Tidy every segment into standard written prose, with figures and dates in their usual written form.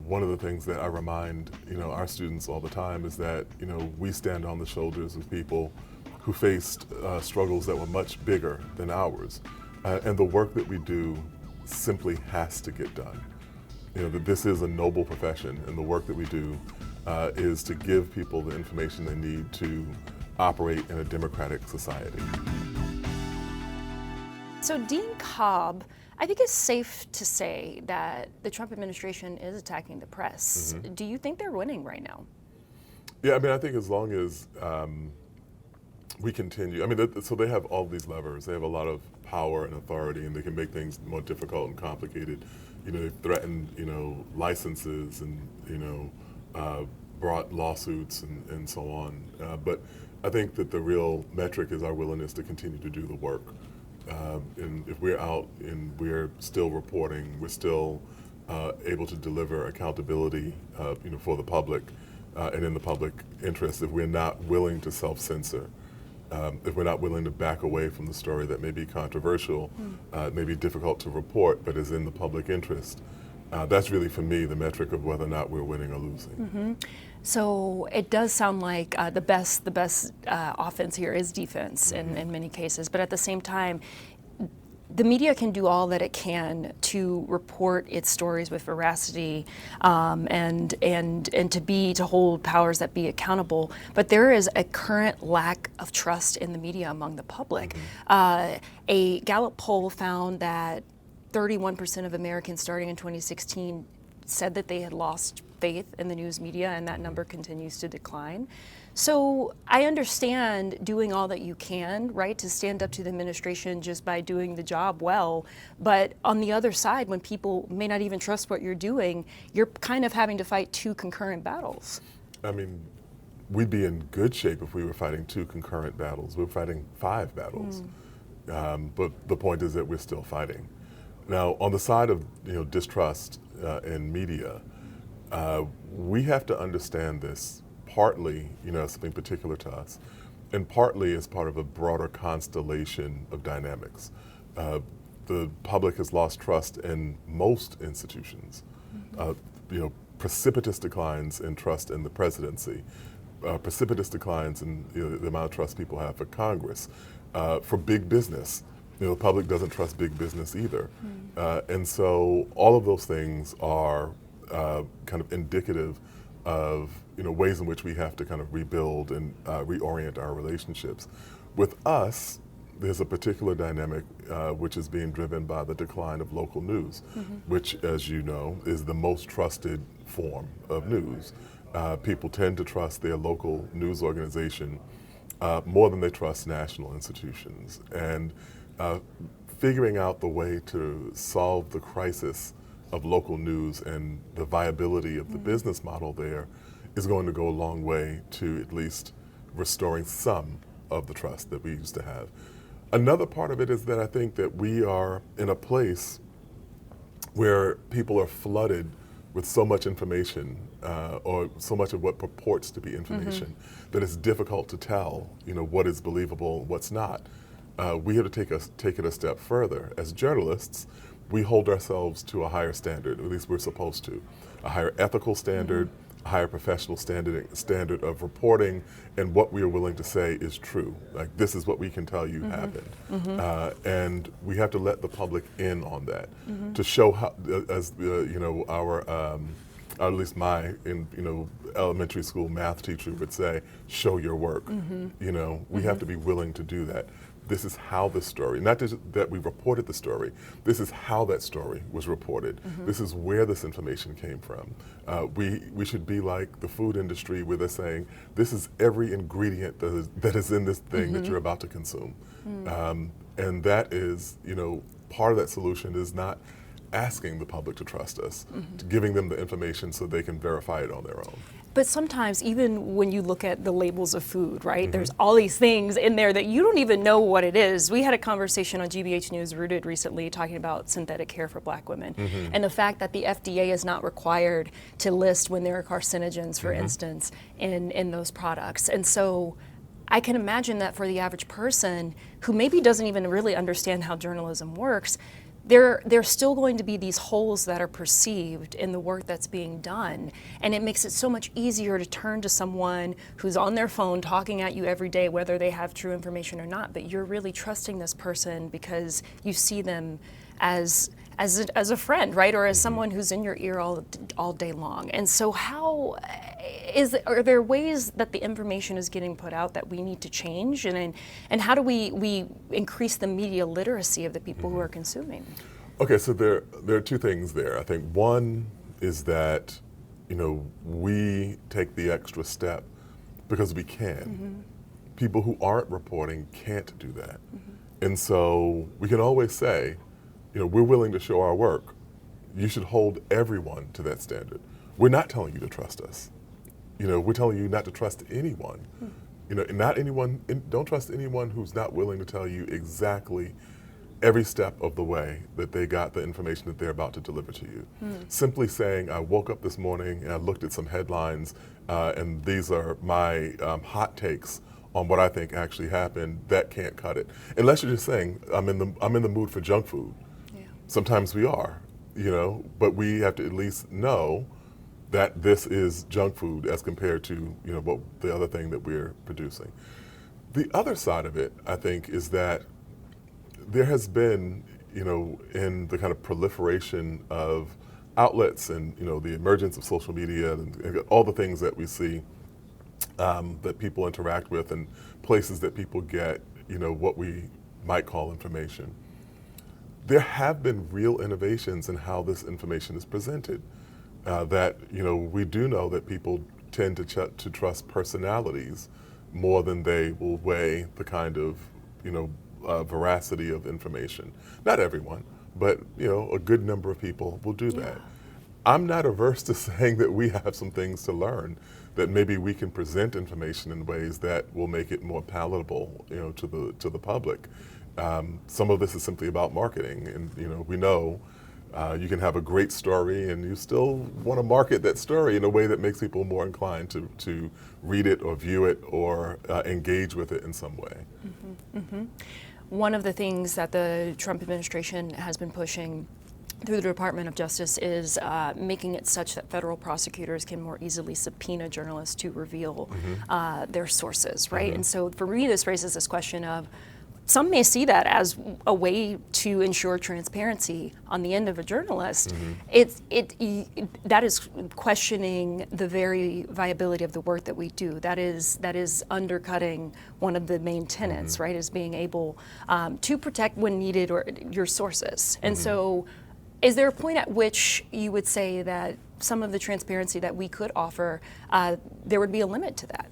one of the things that I remind, our students all the time is that, we stand on the shoulders of people who faced struggles that were much bigger than ours. And the work that we do simply has to get done. That this is a noble profession, and the work that we do is to give people the information they need to operate in a democratic society. So Dean Cobb, I think it's safe to say that the Trump administration is attacking the press. Mm-hmm. Do you think they're winning right now? Yeah, I think as long as we continue, so they have all these levers. They have a lot of power and authority, and they can make things more difficult and complicated. They've threatened, licenses and, brought lawsuits and so on. But I think that the real metric is our willingness to continue to do the work. And if we're out and we're still reporting, we're still able to deliver accountability, for the public and in the public interest. If we're not willing to self-censor, if we're not willing to back away from the story that may be controversial, may be difficult to report, but is in the public interest, that's really, for me, the metric of whether or not we're winning or losing. Mm-hmm. So it does sound like the best offense here is defense in many cases, but at the same time, the media can do all that it can to report its stories with veracity, and to hold powers that be accountable. But there is a current lack of trust in the media among the public. A Gallup poll found that 31% of Americans starting in 2016 said that they had lost faith in the news media, and that number continues to decline. So I understand doing all that you can, right, to stand up to the administration just by doing the job well. But on the other side, when people may not even trust what you're doing, you're kind of having to fight two concurrent battles. We'd be in good shape if we were fighting two concurrent battles. We're fighting 5 battles. But the point is that we're still fighting. Now, on the side of distrust in media, we have to understand this partly, something particular to us, and partly as part of a broader constellation of dynamics. The public has lost trust in most institutions. Precipitous declines in trust in the presidency, precipitous declines in the amount of trust people have for Congress, for big business. The public doesn't trust big business either. And so all of those things are kind of indicative of ways in which we have to kind of rebuild and reorient our relationships. With us, there's a particular dynamic which is being driven by the decline of local news, which, as you know, is the most trusted form of news. People tend to trust their local news organization more than they trust national institutions. And figuring out the way to solve the crisis of local news and the viability of the business model there is going to go a long way to at least restoring some of the trust that we used to have. Another part of it is that I think that we are in a place where people are flooded with so much information, or so much of what purports to be information, that it's difficult to tell, what is believable and what's not. We have to take it a step further. As journalists, we hold ourselves to a higher standard, at least we're supposed to, a higher ethical standard, a higher professional standard of reporting, and what we are willing to say is true. Like, this is what we can tell you happened. And we have to let the public in on that to show how, as our, at least my, elementary school math teacher would say, show your work. We have to be willing to do that. This is how this story, not just that we reported the story, this is how that story was reported. This is where this information came from. We should be like the food industry, where they're saying, this is every ingredient that is in this thing that you're about to consume. And that is, part of that solution is not asking the public to trust us, to giving them the information so they can verify it on their own. But sometimes, even when you look at the labels of food, right, there's all these things in there that you don't even know what it is. We had a conversation on GBH News Rooted recently talking about synthetic hair for Black women, and the fact that the FDA is not required to list when there are carcinogens, for instance, in those products. And so I can imagine that for the average person who maybe doesn't even really understand how journalism works, there's still going to be these holes that are perceived in the work that's being done. And it makes it so much easier to turn to someone who's on their phone talking at you every day, whether they have true information or not, but you're really trusting this person because you see them as a friend, right? Or as someone who's in your ear all day long. And so are there ways that the information is getting put out that we need to change? And how do we increase the media literacy of the people who are consuming? Okay, so there are two things there. I think one is that, we take the extra step because we can. People who aren't reporting can't do that. And so we can always say, we're willing to show our work. You should hold everyone to that standard. We're not telling you to trust us. We're telling you not to trust anyone. Don't trust anyone who's not willing to tell you exactly every step of the way that they got the information that they're about to deliver to you. Simply saying, I woke up this morning and I looked at some headlines and these are my hot takes on what I think actually happened, that can't cut it. Unless you're just saying, I'm in the mood for junk food. Sometimes we are, but we have to at least know that this is junk food as compared to, what the other thing that we're producing. The other side of it, I think, is that there has been, in the kind of proliferation of outlets and, the emergence of social media and all the things that we see that people interact with and places that people get, what we might call information. There have been real innovations in how this information is presented. That we do know that people tend to trust personalities more than they will weigh the kind of veracity of information. Not everyone, but a good number of people will do that. I'm not averse to saying that we have some things to learn, that maybe we can present information in ways that will make it more palatable, to the public. Some of this is simply about marketing, and we know you can have a great story and you still want to market that story in a way that makes people more inclined to read it or view it or engage with it in some way. One of the things that the Trump administration has been pushing through the Department of Justice is making it such that federal prosecutors can more easily subpoena journalists to reveal their sources, right? And so for me, this raises this question of, some may see that as a way to ensure transparency on the end of a journalist. That is questioning the very viability of the work that we do. That is undercutting one of the main tenets, right? Is being able to protect when needed or your sources. And so, is there a point at which you would say that some of the transparency that we could offer, there would be a limit to that?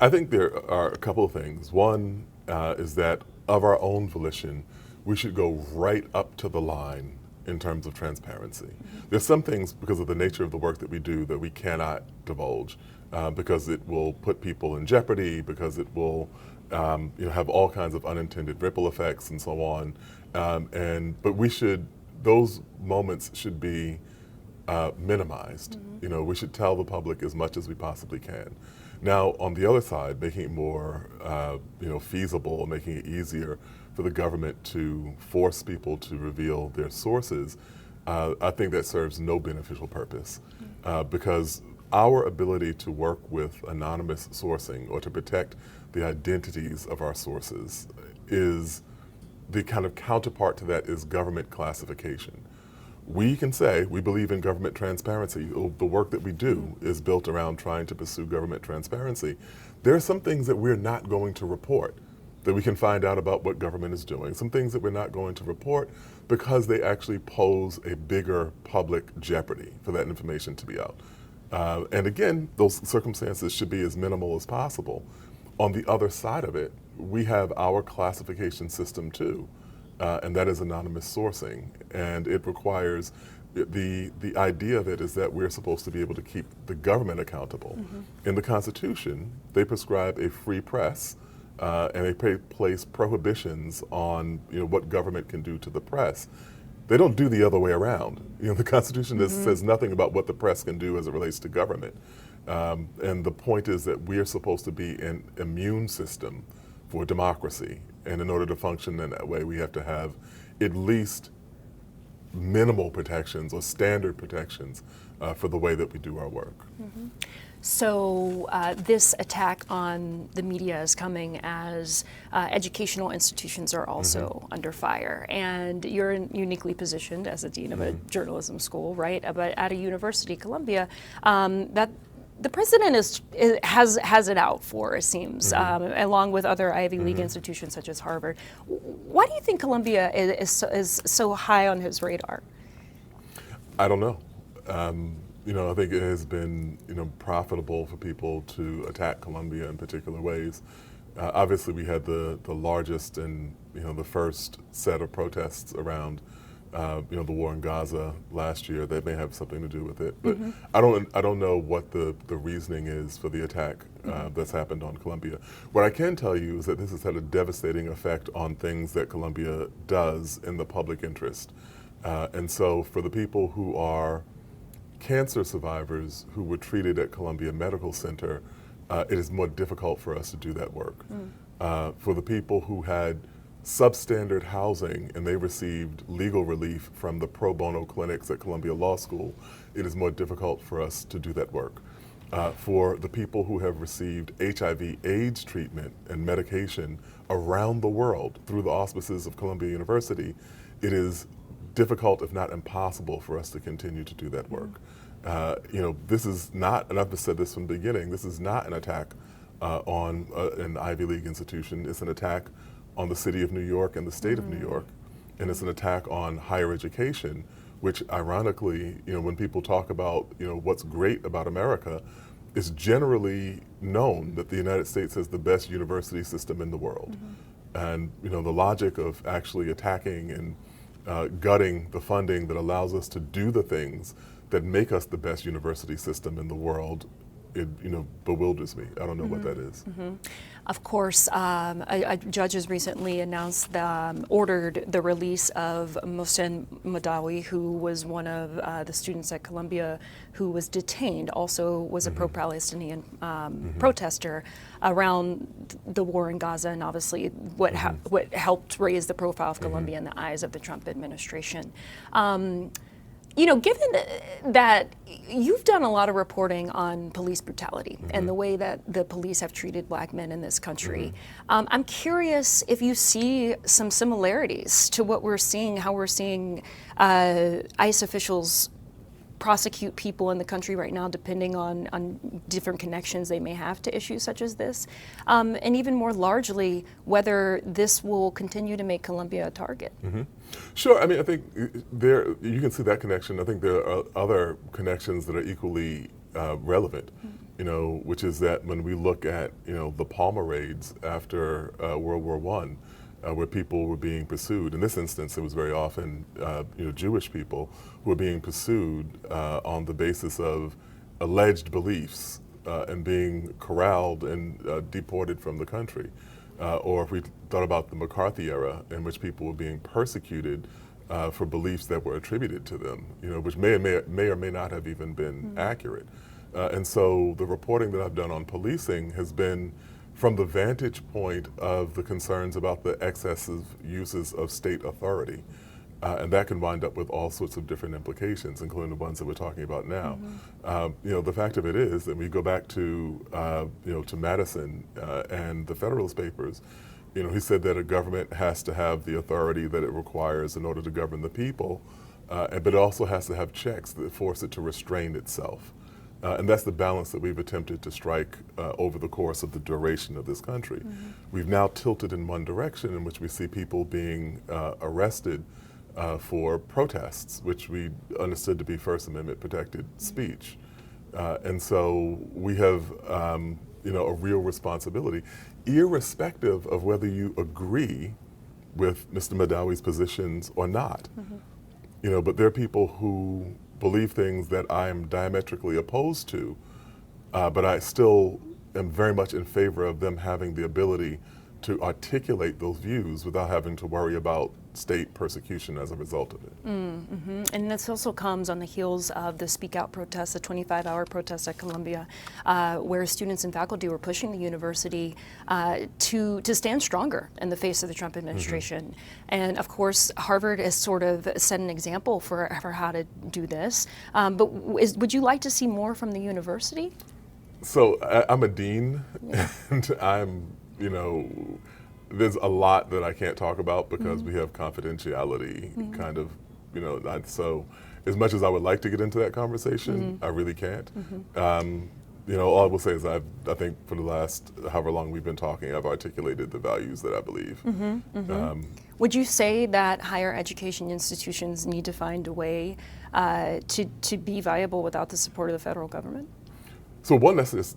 I think there are a couple of things. One is that of our own volition, we should go right up to the line in terms of transparency. There's some things, because of the nature of the work that we do, that we cannot divulge because it will put people in jeopardy, because it will have all kinds of unintended ripple effects and so on. But those moments should be minimized. We should tell the public as much as we possibly can. Now, on the other side, making it more feasible, making it easier for the government to force people to reveal their sources, I think that serves no beneficial purpose because our ability to work with anonymous sourcing or to protect the identities of our sources is the kind of counterpart to that is government classification. We can say we believe in government transparency. The work that we do is built around trying to pursue government transparency. There are some things that we're not going to report, that we can find out about what government is doing. Some things that we're not going to report because they actually pose a bigger public jeopardy for that information to be out. And again, those circumstances should be as minimal as possible. On the other side of it, we have our classification system too. And that is anonymous sourcing, and it requires the idea of it is that we're supposed to be able to keep the government accountable. In the Constitution, they prescribe a free press, and they place prohibitions on what government can do to the press. They don't do the other way around. The Constitution says nothing about what the press can do as it relates to government. And the point is that we are supposed to be an immune system for democracy. And in order to function in that way, we have to have at least minimal protections or standard protections for the way that we do our work. Mm-hmm. So this attack on the media is coming as educational institutions are also under fire, and you're uniquely positioned as a dean of a journalism school, right? But at a university, Columbia, that the president has it out for, it seems, along with other Ivy League institutions such as Harvard. Why do you think Columbia is so high on his radar? I don't know. I think it has been, profitable for people to attack Columbia in particular ways. Obviously, we had the largest and, the first set of protests around, the war in Gaza last year. That may have something to do with it, but I don't know what the reasoning is for the attack that's happened on Columbia. What I can tell you is that this has had a devastating effect on things that Columbia does in the public interest, and so for the people who are cancer survivors who were treated at Columbia Medical Center, it is more difficult for us to do that work. For the people who had substandard housing and they received legal relief from the pro bono clinics at Columbia Law School, it is more difficult for us to do that work. For the people who have received HIV/AIDS treatment and medication around the world through the auspices of Columbia University, it is difficult, if not impossible, for us to continue to do that work. This is not, and I've said this from the beginning, this is not an attack on an Ivy League institution. It's an attack on the city of New York and the state of New York, and it's an attack on higher education, which ironically, when people talk about, what's great about America, it's generally known that the United States has the best university system in the world. And, the logic of actually attacking and gutting the funding that allows us to do the things that make us the best university system in the world, it bewilders me. I don't know what that is. Of course, a judge has recently announced ordered the release of Moshen Mahdawi, who was one of the students at Columbia who was detained, also was a pro-Palestinian protester around the war in Gaza, and obviously what helped raise the profile of Columbia in the eyes of the Trump administration. Given that you've done a lot of reporting on police brutality and the way that the police have treated black men in this country, I'm curious if you see some similarities to what we're seeing, how we're seeing ICE officials prosecute people in the country right now, depending on different connections they may have to issues such as this, and even more largely, whether this will continue to make Columbia a target. Sure. I mean, I think you can see that connection. I think there are other connections that are equally relevant, which is that when we look at, the Palmer raids after World War I, where people were being pursued. In this instance, it was very often Jewish people who were being pursued on the basis of alleged beliefs and being corralled and deported from the country. Or if we thought about the McCarthy era, in which people were being persecuted for beliefs that were attributed to them, which may or may not have even been accurate. And so the reporting that I've done on policing has been from the vantage point of the concerns about the excessive uses of state authority. And that can wind up with all sorts of different implications, including the ones that we're talking about now. The fact of it is that we go back to, to Madison and the Federalist Papers. He said that a government has to have the authority that it requires in order to govern the people, but it also has to have checks that force it to restrain itself. And that's the balance that we've attempted to strike over the course of the duration of this country. We've now tilted in one direction, in which we see people being arrested for protests, which we understood to be First Amendment protected speech. And so we have a real responsibility, irrespective of whether you agree with Mr. Mahdawi's positions or not. But there are people who believe things that I'm diametrically opposed to, but I still am very much in favor of them having the ability to articulate those views without having to worry about state persecution as a result of it. And this also comes on the heels of the Speak Out protest, the 25-hour protest at Columbia, where students and faculty were pushing the university to stand stronger in the face of the Trump administration. And of course, Harvard has sort of set an example for how to do this. But would you like to see more from the university? So I'm a dean, and I'm, there's a lot that I can't talk about because we have confidentiality kind of, so as much as I would like to get into that conversation, I really can't. All I will say is I think for the last however long we've been talking, I've articulated the values that I believe. Would you say that higher education institutions need to find a way to be viable without the support of the federal government? So one, that's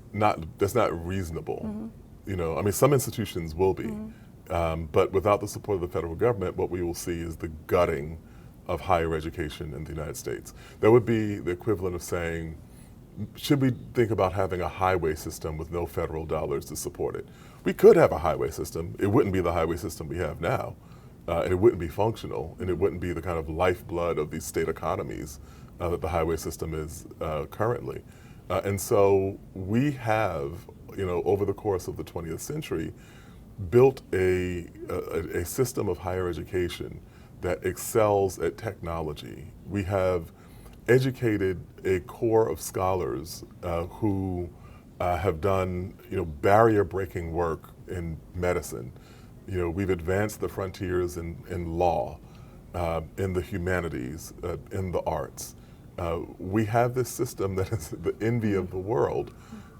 not reasonable. Some institutions will be, but without the support of the federal government, what we will see is the gutting of higher education in the United States. That would be the equivalent of saying, should we think about having a highway system with no federal dollars to support it? We could have a highway system. It wouldn't be the highway system we have now, and it wouldn't be functional, and it wouldn't be the kind of lifeblood of these state economies that the highway system is currently. And so we have, over the course of the 20th century, built a system of higher education that excels at technology. We have educated a core of scholars who have done, barrier-breaking work in medicine. We've advanced the frontiers in law, in the humanities, in the arts. We have this system that is the envy of the world,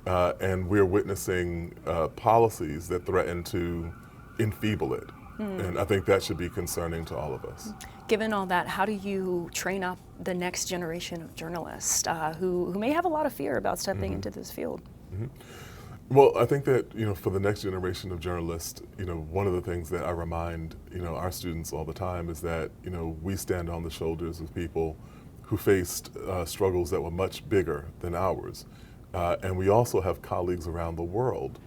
and we're witnessing policies that threaten to enfeeble it. And I think that should be concerning to all of us. Given all that, how do you train up the next generation of journalists who may have a lot of fear about stepping into this field? Well, I think that, for the next generation of journalists, one of the things that I remind, our students all the time is that, we stand on the shoulders of people who faced struggles that were much bigger than ours. And we also have colleagues around the world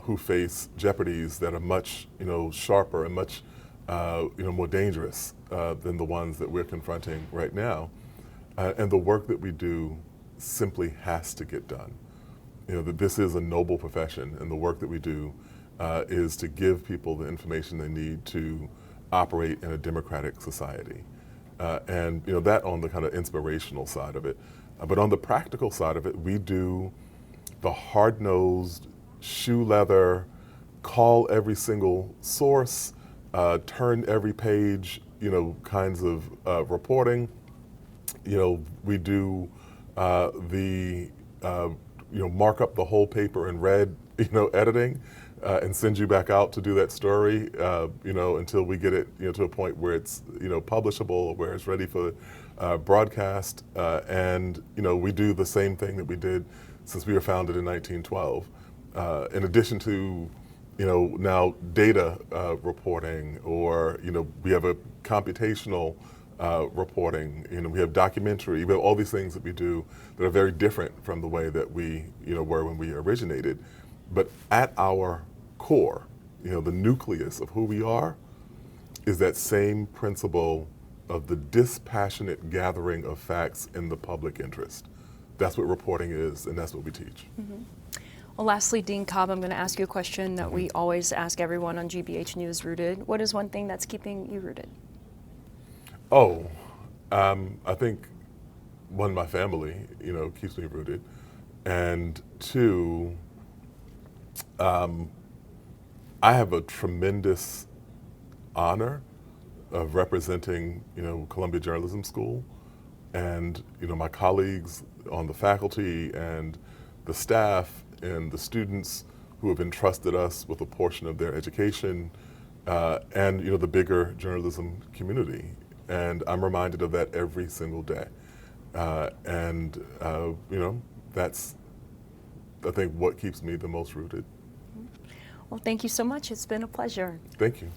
who face jeopardies that are much, sharper and much, more dangerous than the ones that we're confronting right now. And the work that we do simply has to get done. That this is a noble profession, and the work that we do is to give people the information they need to operate in a democratic society. And that on the kind of inspirational side of it. But on the practical side of it, we do the hard-nosed, shoe leather, call every single source, turn every page, kinds of reporting. We do the mark up the whole paper in red, editing, and send you back out to do that story, until we get it, to a point where it's, publishable, where it's ready for broadcast. And, we do the same thing that we did since we were founded in 1912. In addition to, now data reporting, or, we have a computational reporting, we have documentary, we have all these things that we do that are very different from the way that we, were when we originated. But at our core, the nucleus of who we are is that same principle of the dispassionate gathering of facts in the public interest. That's what reporting is, and that's what we teach. Well, lastly, Dean Cobb, I'm going to ask you a question that we always ask everyone on GBH News Rooted. What is one thing that's keeping you rooted? I think, one, my family, keeps me rooted. And two, I have a tremendous honor of representing, Columbia Journalism School, and, my colleagues on the faculty and the staff and the students who have entrusted us with a portion of their education, and, the bigger journalism community. And I'm reminded of that every single day. That's, I think, what keeps me the most rooted. Well, thank you so much. It's been a pleasure. Thank you.